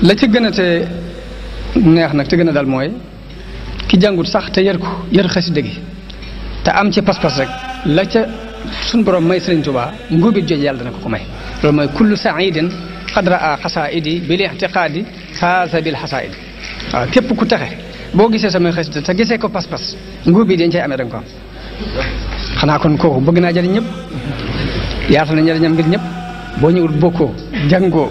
la ci gën a te neex nag te gën a dal mooy ki jàngut sax te yër xasida gi te am ci pas-pas rek la ca suñ borom may Sëriñ Tuubaa ngóobit jooju yàlla dana ko may loolu mooy kullu saidin xadra a xasaidi bil ixtiqaadi faasa bil xasaidi waaw képp ku texe boo gisee samay xasida te gisee ko pas-pas ngóobit dañ cay amee da nga ko am xanaa kon kooku bëgg naa jëriñ ñëpp yaatal na njëriñam ngir ñëpp boo ñëwul bokkoo jàngoo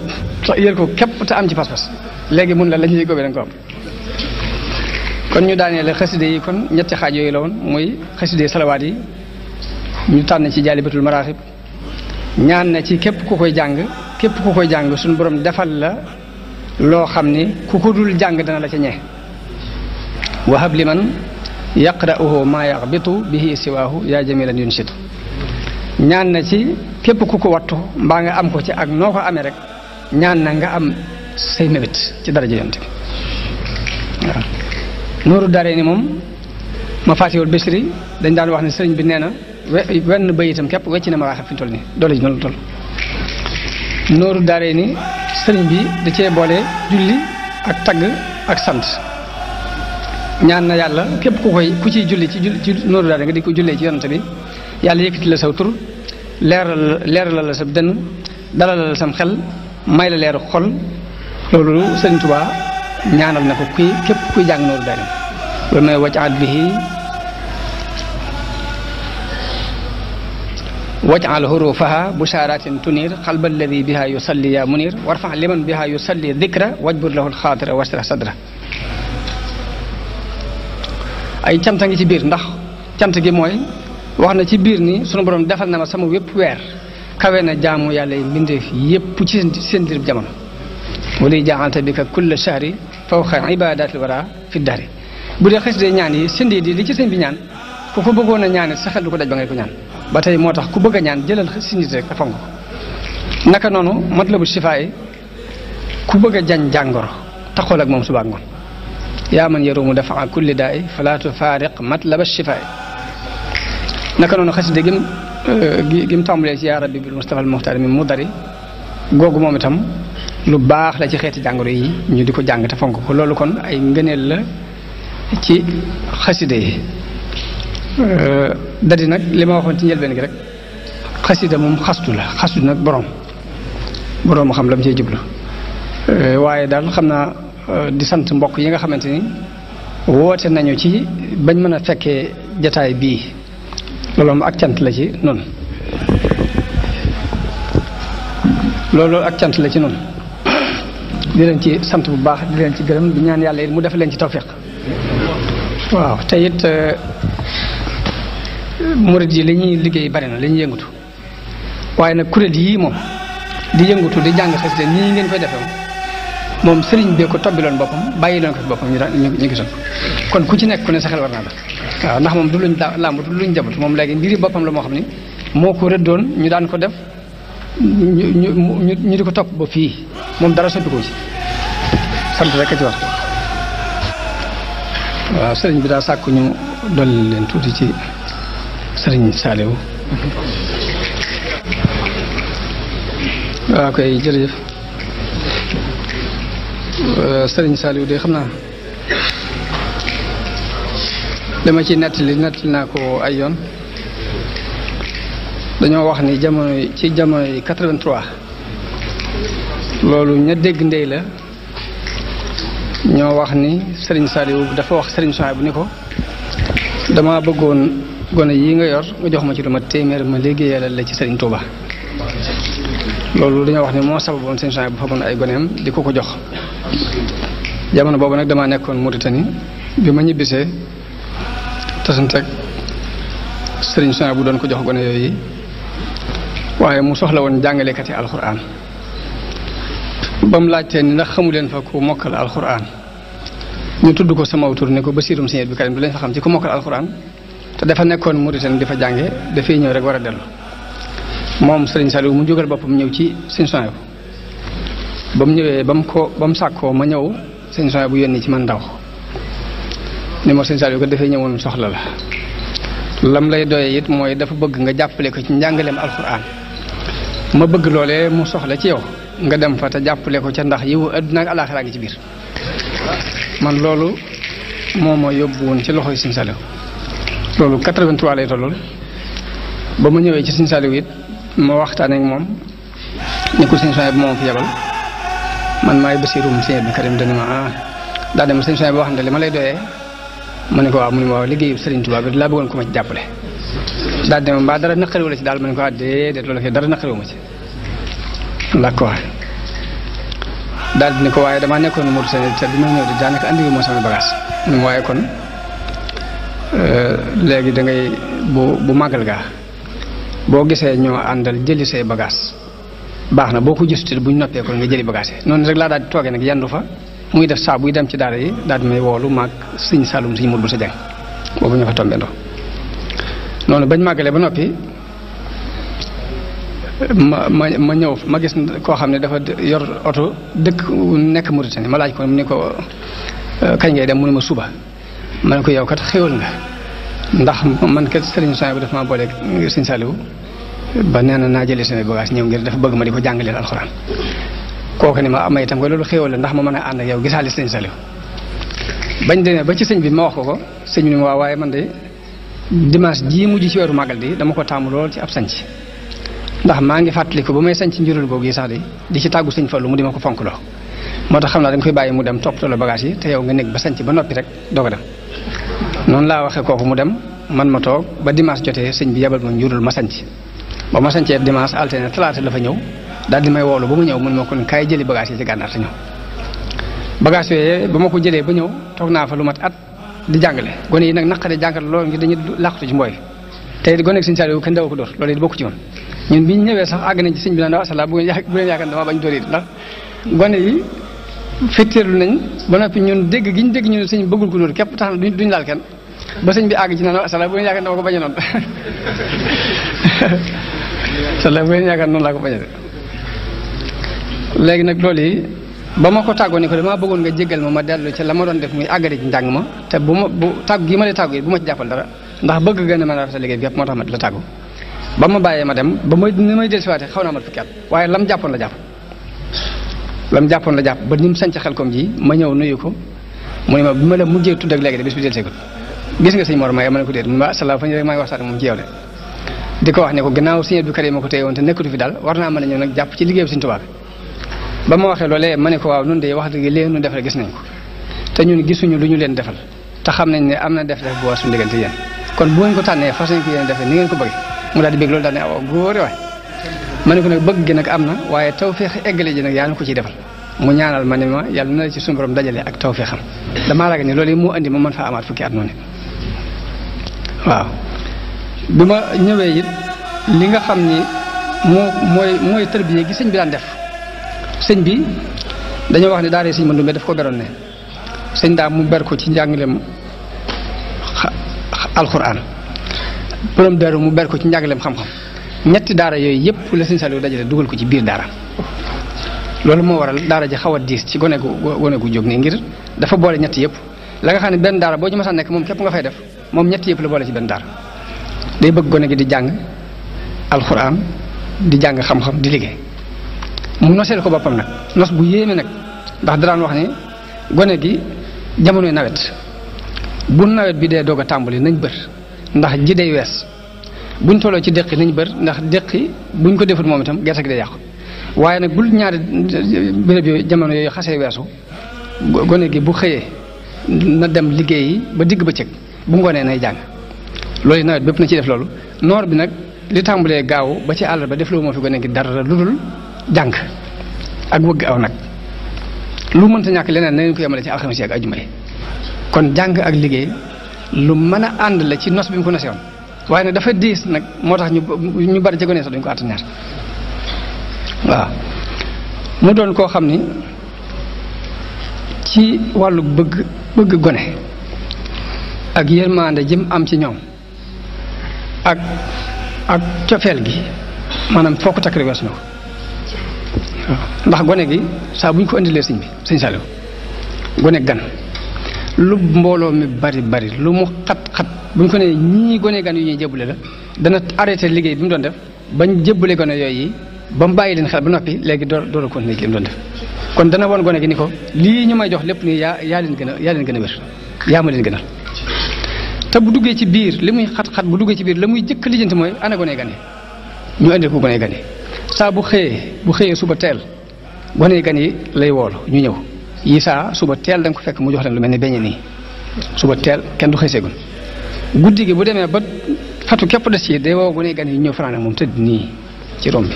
yër ko képp te am ci pas-pas léegi mun la la ñuy góobee da nga ko am kon ñu daaneele xaside yi kon ñetti xaaj yooyu la woon muy xaside salawaat yi ñu tànn ci jaalibatul maraaxib ñaan na ci képp ku koy jàng suñu borom defal la loo xam ni ku ko dul jàng dana la ca ñee wahab liman yaqra'uhu ma yaxbitu bihi siwaahu yaa jamilan yunshitu ñaan na ci képp ku ko wattu mbaa nga am ko ci ak noo ko amee rek ñaan na nga am say mébét ci daraja yonte bi waaw nooru daree ni moom ma faatiwul bisri dañ daan wax ne sëriñ bi nee na wenn bayitam képp wecc na ma raaxat fi ñu toll nii doole ji noonu la toll nooru daree ni sëriñ bi da cee boole julli ak tagg ak sant ñaan na yàlla képp ku ciy julli ci nooru daree nga di ko jullee ci yonante bi yàlla yëkkati la saw tur leeral la sa dënn dalal la sam xel may la leeru xol loolu sëriñ Tuubaa ñaanal na ko képp kuy jàng nooru daree loolu mooy waj'al bihi waj'al hurufaha busharatin tunir qalba alladi biha yusalli ya munir warfa liman biha yusalli dhikra wajbur lahu alxaatira washrah sadra ay cant a ngi ci biir ndax cant gi mooy wax na ci biir ni sunu borom defal na ma sama wépp weer kawe na jaamu yàlla yi mbindeef yépp ci seen dirib jamono wali ja'alta bika kulla shahri fawqa ibadatil wara fi dahri bu dee xasida ñaan yi sindi di li ci sëñ bi ñaan ku ko bëggoon a ñaan sa xel du ko daj ba ngay ko ñaan ba tey moo tax ku bëgg a ñaan jëlal sindi rek te fonk ko naka noonu matlabu shifaa yi ku bëgg a jañ jàngoro taxool ak moom suba ak ngoon yaa man yarumu dafa kulli daay fala tufaariq matlaba shifaa yi naka noonu xasida gim tàmbalee ci yaa rabbi bil mustafa al muxtaar mi mu dari googu moom itam lu baax la ci xeeti jàngoro yi ñu di ko jàng te fonk ko loolu kon ay ngëneel la ci xasida yi dadi nag li ma waxoon ci njëlbeen gi rek xasida moom xastu nag boroom xam la mu cey jublu waaye daal xam naa di sant mbokk yi nga xamante ni woote nañu ci bañ mën a fekkee jataay bii loolu moom ak cant la ci noonu di leen ci sant bu baax di leen ci gërëm di ñaan yàlla it mu def leen ci tawfiq waaw te it murid yi li ñuy liggéey bari na li ñuy yëngatu waaye nag kuréel yii moom di yëngatu di jàng xasida nii ngeen koy defee moom sëriñ bee ko tobbiloon boppam bàyyi leen ko fi boppam ñu gisoon kon ku ci nekk ku ne sa xel war naa la waaw ndax moom du luñ làmb du luñ jabut moom léegi mbiri boppam la moo xam ni moo ko rëddoon ñu daan ko def ñu di ko topp ba fii moom dara soppi ko ci sant rek a ci war waaw sëriñ bi daa sàkku ñu dolli leen tuuti ci sëriñ Saliou waaw koy jërëjëf sëriñ Saliou de xam naa dama ci nettali naa ko ay yoon dañoo wax ni jamonoy 83 loolu ña dégg ndey la ñoo wax ni sëriñ Saliou dafa wax sëriñ Souhaïbou bu ni ko dama bëggoon gone yi nga yor nga jox ma ci lu ma téeméer ma liggéeyalal la ci sëriñ Touba loolu dañoo wax ni moo sababoon sëriñ Souhaïbou bu faboon ay goneem di ko jox jamono boobu nag damaa nekkoon Mauritanie bi ma ñibbisee tasanteeg sëriñ Souhaïbou bu doon ko jox gone yooyu waaye mu soxla woon jàngalekat yi alxuraan ba mu laajtee ni ndax xamu leen fa ku mokkal alxuraan ñu tudd ko sama tur ne ko Basiirum Sëñ Abdou Karim du leen fa xam ci ku mokkal alxuraan te dafa nekkoon Mauritanie di fa jànge dafay ñëw rek war a dellu moom Sëriñ Saliou mu jógal boppam ñëw ci Sëñ Souhaïbou ba mu ñëwee ba mu sàkkoo ma ñëw Sëñ Souhaïbou bu yónni ci man ndaw ni ma sëñ Saliou ko dafay ñëwoon soxla la lam lay doyee it mooy dafa bëgg nga jàppale ko ci njàngaleem alxuraan ma bëgg loolee mu soxla ci yow nga dem fa te jàppale ko ca ndax yiwu adduna ak alaaxira ngi ci biir man loolu moo ma yóbbu woon ci loxoy sëñ Saliou loolu 83 lay tollool ba ma ñëwee ci sëñ Saliou it ma waxtaan ak moom ni ko sëñ Souhaïbou moom fi yebal man maay Basiirum sëñ Abdou Karim dana ma daa dem sëñ Souhaïbou boo xam ne li ma lay doyee ma ne ko waaw mu ne ma waaw liggéeyu Serigne Touba bi laa bëggoon ko ma ci jàppale daal dem mbaa dara naqariwu la ci daal ma ne ko déedéet loolu fi dara naqariwu ma ci laa ko waxee daal di ne ko waaye damaa nekkoon Mauritanie te bi ma ñëw di daanaka andi moo sama bagage mu ne ma waaye kon léegi da ngay bu màggal gaa boo gisee ñoo àndal jëli say bagage baax na boo ko gisul bu ñu noppee kon nga jëli bagage yi noonu rek laa daal di toogee nag yandu fa muy def saa buy dem ci daara yi daal di may woolu maag sëñ Saloum sëñ Modou sa jàng boobu ñu fa tombendoo noonu bañ màggalee ba noppi ma ñëw ma gis koo xam ne dafa yor oto dëkk nekk Mauritanie ma laaj ko mu ne ko kañ ngay dem mu ne ma suba ma ne ko yow kat xéwal nga ndax man kat Serigne Souhaïbou bu def maa booleeg sëñ Saliou ba nee na naa jëlee samay bagage ñëw ngir dafa bëgg ma di ko jàngaleel alxuraan kooku ni ma amay itam ko loolu xéwal la ndax ma mën a ànd ak yow gisaale sëñ Saliou bañ demee ba ci sëñ bi ma wax ko sëñ bi ni ma waaw waaye man de dimanche jii mujj ci weeru màggal di dama ko taamu lool ci ab sanc ndax maa ngi fàttaliku ba may sanc njurul googu yi sax di ci tàggu sëñ Fallu mu di ma ko fonk loo moo tax xam naa dañ koy bàyyi mu dem toppatoo la bagage yi te yow nga nekk ba sanc ba noppi rek doog a dem noonu laa waxee kooku mu dem man ma toog ba dimanche jotee sëñ bi yebal ma njurul ma sanc ba ma sancee dimanche altine talaata la fa ñëw daal di may woolu ba mu ñëw mun ma kon kaay jëli bagage yi ci gànnaar te ñëw bagage yooyu ba ma ko jëlee ba ñëw toog naa fa lu mat at di jàngale gone yi nag naqare jàngal loolu ngir dañuy làqatu ci mbooy tey gone ak sëñ Saliou kenn daw ko dóor loolu it bokku ci woon ñun bi ñu ñëwee sax àgg nañ ci sëñ bi naan asalaam bu leen yaakaar dama bañ dóor yi ndax gone yi fitteerlu nañ ba noppi ñun dégg gi ñu dégg ñu ne sëñ bëggul ko dóor képp tax na duñ laal kenn ba sëñ bi àgg ci naan asalaam bu leen yaakaar dama ko bañ a noonu asalaam bu leen yaakaar noonu laa ko bañ a léegi nag loolu yi ba ma ko tàggoo ni ko damaa bëggoon nga jéggal ma dellu ci la ma doon def muy àggale ci njàng ma te bu tàggu gi ma lay tàggu yi bu ma ci jàppal dara ndax bëgg gën a mën a rafetal liggéey bi yëpp moo tax ma di la tàggu ba ma bàyyee ma dem ba ni may dellusiwaatee xaw naa mat fukki at waaye lam jàppoon la jàpp ba ni mu sanc Xelkom ji ma ñëw nuyu ko mu ne ma bi ma la mujjee tudd ak léegi de bis bi delluseegul gis nga sëñ Mor ma ne ko déet mu ne ma asalaam fa ñu rek maa ngi waxtaan moom ci yow de di ko wax ne ko gannaaw sëñ Abdou Karim ma ko téye woon te nekkatu fi daal war naa mën a ñëw nag jàpp ci liggéey bi sëñ Tuubaa ba ma waxee loolee ma ne ko waaw nun de wax dëgg léegi nu defal gis nañ ko te ñun gisuñu lu ñu leen defal te xam nañ ne am na def bu war suñu diggante yéen kon bu ngeen ko tànnee fas nañ ko yéen defee ni ngeen ko bëgg mu daal di bëgg loolu daal ne aw góore waay ma ne ko nag bëgg gi nag am na waaye tawfeex eggale ji nag yaa ngi ko ciy defal mu ñaanal ma ne ma yàlla na la ci suñu borom dajale ak tawfeexam damaa ragal ni loolu yi moo andi ma mën faa amaat fukki at noonu waaw bi ma ñëwee it li nga xam ni mooy tërbiye gi sëñ bi daan def sëñ bi dañoo wax ne daara sëñ Mandumbe daf ko beroon ne sëñ daa mu ber ko ci njàngaleem alxuraan borom daaru mu ber ko ci njàngaleem xam-xam ñetti daara yooyu yëpp la sëñ Saliou dajale dugal ko ci biir daara loolu moo waral daara ji xaw a diis ci gone gu jóg nii ngir dafa boole ñetti yëpp la nga xam ne benn daara boo ci mës a nekk moom képp nga fay def moom ñetti yëpp la boole ci benn daara day bëgg gone gi di jàng alxuraan di jàng xam-xam di liggéey mu noseel ko boppam nag nos bu yéeme nag ndax daraan wax ne gone gi jamonoy nawet bu nawet bi dee doog a tàmbali nañ bër ndax ji day wees buñ tolloo ci déqi nañ bër ndax déqi buñ ko defut moom itam gerte gi day yàqu waaye nag bul ñaari béréb yooyu jamono yooyu xasee weesu gone gi bu xëyee na dem liggéeyi ba digg bëccëg bu ngoonee nay jàng loolu nawet bépp na ci def loolu noor bi nag li tàmbalee gaaw ba ci àll ba def loo moo fi gone gi dara lu dul jàng ak wëgg aw nag lu mënta ñàkk leneen na ngeen ko yemale ci alxames yi ak ajuma yi kon jàng ak liggéey lu mën a ànd la ci nos bi mu ko nosewoon waaye nag dafa diis nag moo tax ñu bari ci gone sax duñ ko àttan ñaar waaw mu doon koo xam ni ci wàllu bëgg gone ak yërmande jëm am ci ñoom ak cofeel gi maanaam foo ko takk rek weesu na ko waaw ndax gone gi saa bu ñu ko indilee sëñ Saliou gone gan lu mbooloo mi bari bari lu mu xat-xat bu ñu ko nee ñii gone gan yu ñuy jébbale la dana arrêté liggéey bi mu doon def bañ jébbale gone yooyu ba mu bàyyi leen xel ba noppi léegi door a continuer li mu doon def kon dana woon gone gi ni ko lii ñu may jox lépp nii yaa leen gën a wér yaa ma leen gënal te bu duggee ci biir li muy xat-xat bu duggee ci biir la muy jëkk lijjanti mooy ana gone gan yi ñu andil ko gone gan yi saa bu xëyee suba teel gone gan yi lay woolu ñu ñëw yi saa suba teel da nga ko fekk mu jox leen lu mel ni beñe nii suba teel kenn du xëy seegun guddi gi bu demee ba fatu képp des ci day woo gone gan yi ñëw fanaan ak moom tëdd nii ci rom bi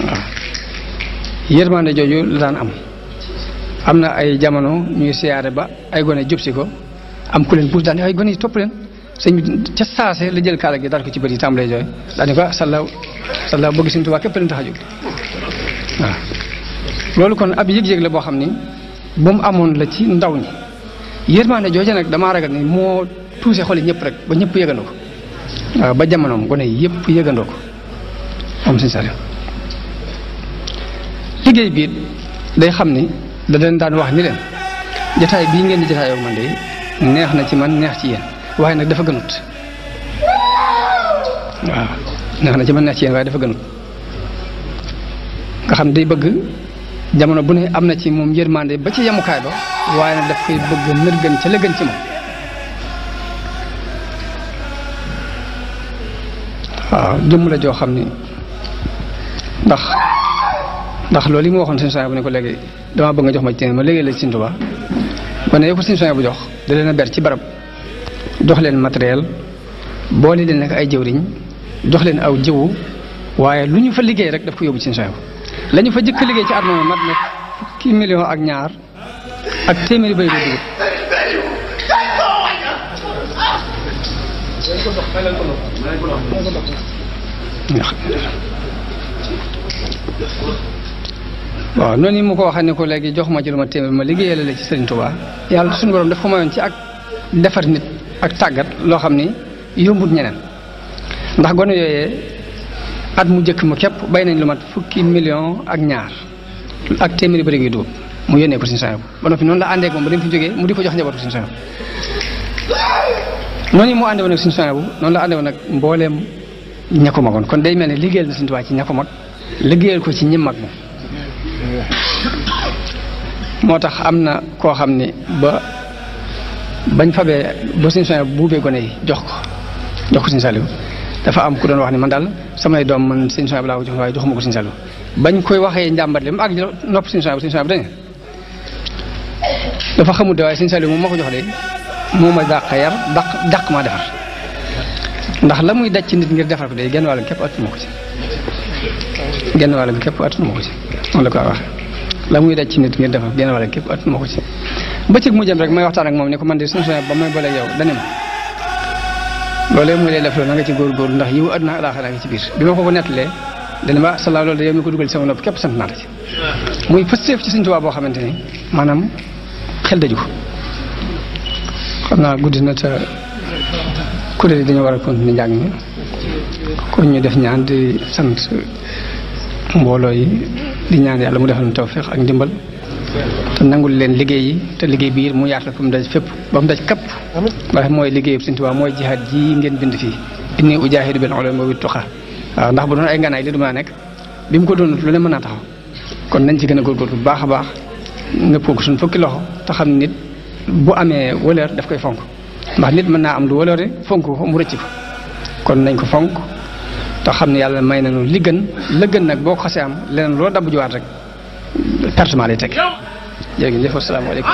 waaw yërmande jooju la daan am na ay jamono ñuy siyaare ba ay gone jub si ko am ku leen puus daan ay gone yi topp leen sëñ bi ca saase la jël kaala gi daal ko ci bët yi tàmbalee jooy daal di ko sallaaw bëgg Sëñ Tuubaa képp leen tax a jóg waaw loolu kon ab yëg-yëg la boo xam ni ba mu amoon la ci ndaw ñi yërmande jooju nag damaa ragal ni moo tuuse xoli ñëpp rek ba ñëpp yëgandoo ko waaw ba jamonoom gone yëpp yëgandoo ko moom Sëñ Saliou liggéey bi day xam ni da leen daan wax ni leen jataay bii ngeen di jataayoo man de neex na ci man neex ci yéen waaye nag dafa gënut waaw neex na ci man neex ci yéen waaye dafa gënut nga xam day bëgg jamono bu ne am na ci moom yërmande ba ci yemukaay ba waaye nag daf koy bëgg nërgën ca la gën ci moom waaw jëmm la joo xam ni ndax loolu yi mu waxoon Sëñ Suhaybu bu ne ko léegi dama bëgg nga jox ma ci teen ma léegi la Sëñ Tuubaa ba ne yow ko Sëñ Suhaybu bu jox da leen a ber ci barab jox leen matériel boole leen nag ay jëwriñ jox leen aw jiwu waaye lu ñu fa liggéey rek daf ko yóbbu ci Sëñ Suhaybu la ñu fa jëkk liggéey ci at moom mat na fukki million ak ñaar ak téeméeri bay dugub waaw noonu yi mu ko waxee ne ko léegi jox ma ci lu ma téeméer ma liggéeyal la ci Sëriñ Tuubaa yàlla suñu borom daf ko mayoon ci ak defar nit ak tàggat loo xam ni yombut ñeneen ndax gone yooyee at mu jëkk mu képp bay nañ lu mat fukki million ak ñaar ak téeméeri bëri gi dugub mu yónnee ko Sëriñ Suhaybu ba noppi noonu la àndee ak moom ba dem fi jógee mu di ko jox njabootu Sëriñ Suhaybu noonu yi mu àndee woon ak Sëriñ Suhaybu noonu la àndee woon ak mbooleem ña ko magoon kon day mel ne liggéeyal na Sëriñ Tuubaa ci ña ko mag liggéeyal ko ci ñi mag moom moo tax am na koo xam ni bañ fabee ba Sëriñ Suhaybu buubee gone yi jox ko Sëriñ Saliou dafa am ku doon wax ni man daal samay doom man Sëriñ Suhaybu laa ko jox waaye joxuma ko Sëriñ Saliou bañ koy waxee njàmbat li mu àgg nopp Sëriñ Suhaybu dañ dafa xamul de waaye Sëriñ Saliou moom ma ko jox de moo ma dàq yar dàq maa defar ndax la muy daj ci nit ngir defar ko de genn wàll képp attuma ko ci genn wàll képp attuma ko ci moom la ko wax la muy daj ci nit ngir defar genn wàll képp attuma ko ci bëccëg mu jëm rek may waxtaan ak moom ne ko man de Sëriñ Suhaybu ba may boole yow dane ma loolee muy lay def loolu na nga ci góorgóorlu ndax yiw àdduna alaaxira ngi ci biir bi ma ko nettalee dana ma salaa loolu de yow mi ko dugal ci sama nopp képp sant naa la ci muy pësteef ci Sëriñ Tuubaa boo xamante ni maanaam xel daju ko xam naa guddi na te kuréel yi dañoo war a continuer njàng mi kon ñu def ñaan di sant mbooloo yi di ñaan yàlla mu defal ñu tawfeex ak ndimbal te nangul leen liggéey yi te liggéey bi mu yaatal fa mu daj fépp ba mu daj kapp ndax mooy liggéeyu Sëriñ Tuubaa mooy jihaad ji ngeen bind fii inni ujaahidu bil ulumi wa bit tuqaa waaw ndax bu doon ay nganaay li du mën a nekk bi mu ko doonut lu ne mën naa taxaw kon nañ ci gën a góorgóorlu bu baax a baax nëppoo ko suñ fukki loxo te xam nit bu amee wëlër daf koy fonk ndax nit mën naa am lu wëlëre fonk ko mu rëcc ko kon nañ ko fonk te xam ne yàlla may nañu li gën la gën nag boo ko xasee am leneen loo dabb juwaat rek pertement lay teg jërë ngeen jëf asalaamaaleykum